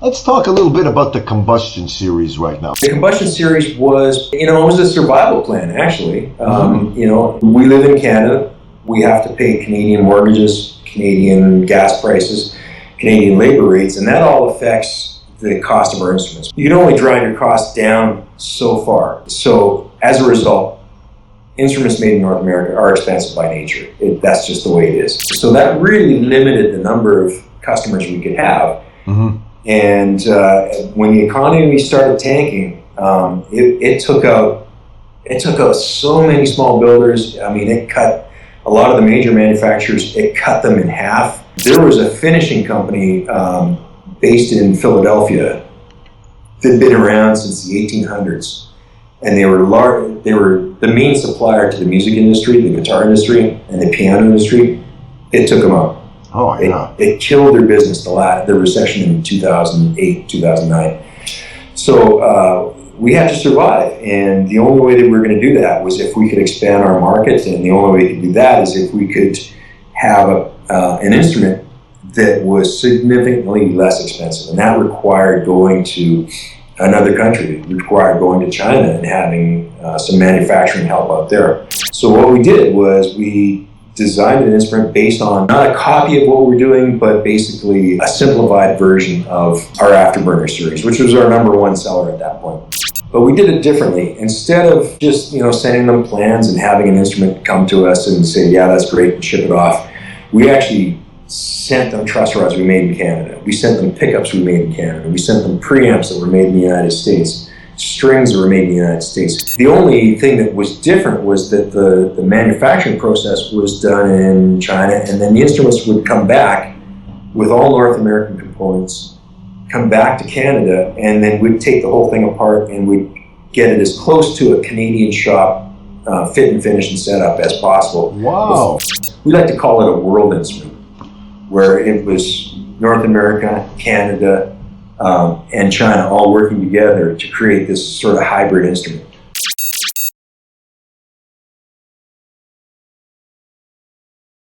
Let's talk a little bit about the Combustion series right now. The Combustion series was, it was a survival plan, actually. We live in Canada. We have to pay Canadian mortgages, Canadian gas prices, Canadian labor rates, and that all affects the cost of our instruments. You can only drive your costs down so far. So as a result, instruments made in North America are expensive by nature. That's just the way it is. So that really limited the number of customers we could have. Mm-hmm. And when the economy started tanking, it took out so many small builders. I mean, it cut a lot of the major manufacturers. It cut them in half. There was a finishing company based in Philadelphia that'd been around since the 1800s, and they were large. They were the main supplier to the music industry, the guitar industry, and the piano industry. It took them out. Oh, yeah. It killed their business, the recession in 2008, 2009. So we had to survive, and the only way that we were going to do that was if we could expand our market, and the only way we could do that is if we could have an instrument that was significantly less expensive, and that required going to another country. It required going to China and having some manufacturing help out there. So what we did was we designed an instrument based on not a copy of what we're doing, but basically a simplified version of our Afterburner series, which was our #1 seller at that point. But we did it differently. Instead of just sending them plans and having an instrument come to us and say, yeah, that's great, and ship it off, we actually sent them truss rods we made in Canada. We sent them pickups we made in Canada. We sent them preamps that were made in the United States, strings that were made in the United States. The only thing that was different was that the manufacturing process was done in China, and then the instruments would come back with all North American components, come back to Canada, and then we'd take the whole thing apart and we'd get it as close to a Canadian shop fit and finish and setup as possible. Wow. We like to call it a world instrument, where it was North America, Canada, and China all working together to create this sort of hybrid instrument.